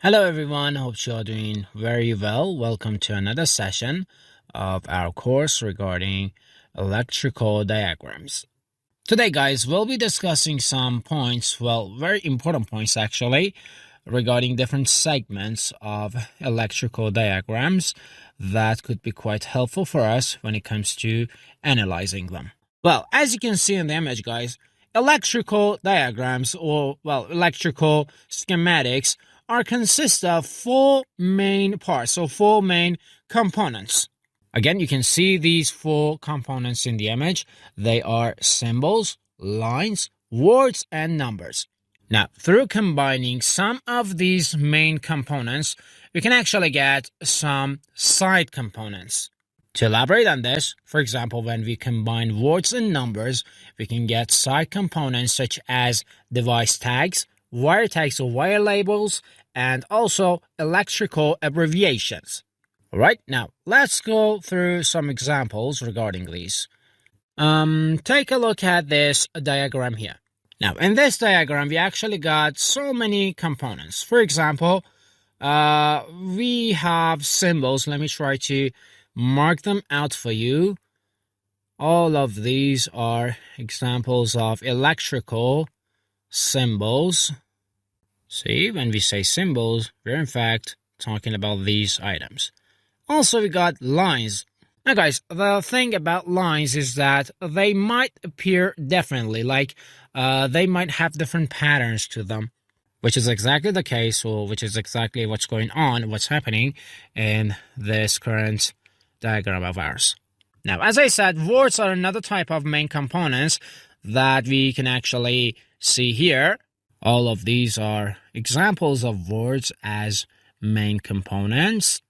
Hello everyone, hope you are doing very well. Welcome to another session of our course regarding electrical diagrams. Today guys, we'll be discussing some points, very important points actually, regarding different segments of electrical diagrams that could be quite helpful for us when it comes to analyzing them. Well, as you can see in the image guys, electrical diagrams or electrical schematics consist of four main parts, so four main components. Again, you can see these four components in the image. They are symbols, lines, words, and numbers. Now, through combining some of these main components, we can actually get some side components. To elaborate on this, for example, when we combine words and numbers, we can get side components such as device tags, wire tags or wire labels, and also electrical abbreviations. Alright, now let's go through some examples regarding these. Take a look at this diagram here. Now, in this diagram, we actually got so many components. For example, we have symbols. Let me try to mark them out for you. All of these are examples of electrical symbols. See, when we say symbols, we're in fact talking about these items. Also, we got lines. Now guys, the thing about lines is that they might appear differently, like they might have different patterns to them, which is exactly the case, or which is exactly what's going on, what's happening in this current diagram of ours. Now, as I said, words are another type of main components that we can actually see here. All of these are examples of words as main components.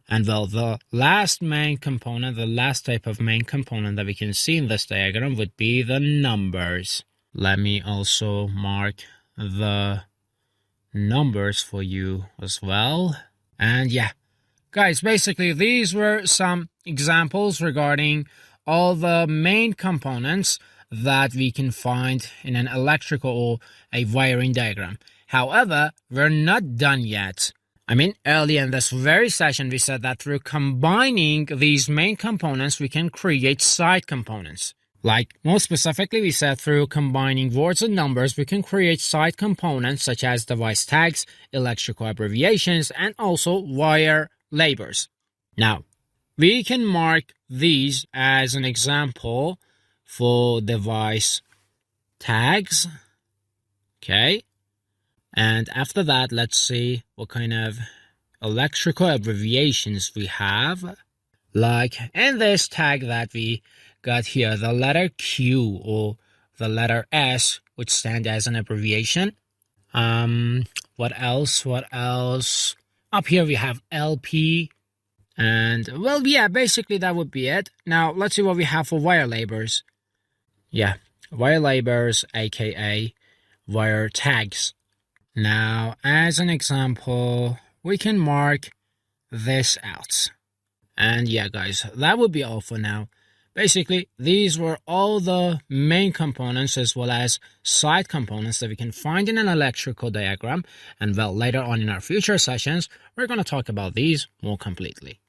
And the last main component, the last type of main component that we can see in this diagram would be the numbers. Let me also mark the numbers for you as well. And yeah, guys, basically these were some examples regarding all the main components that we can find in an electrical or a wiring diagram. However, we're not done yet. Earlier in this very session, we said that through combining these main components, we can create side components. Like, more specifically, we said through combining words and numbers, we can create side components such as device tags, electrical abbreviations, and also wire labels. Now, we can mark these as an example for device tags. Okay. And after that, let's see what kind of electrical abbreviations we have. Like in this tag that we got here, the letter Q or the letter S would stand as an abbreviation. What else? Up here we have LP. And, basically that would be it. Now, let's see what we have for wire labels. Yeah, wire labels, aka wire tags. Now, as an example, we can mark this out. And yeah, guys, that would be all for now. Basically, these were all the main components as well as side components that we can find in an electrical diagram. And later on in our future sessions, we're going to talk about these more completely.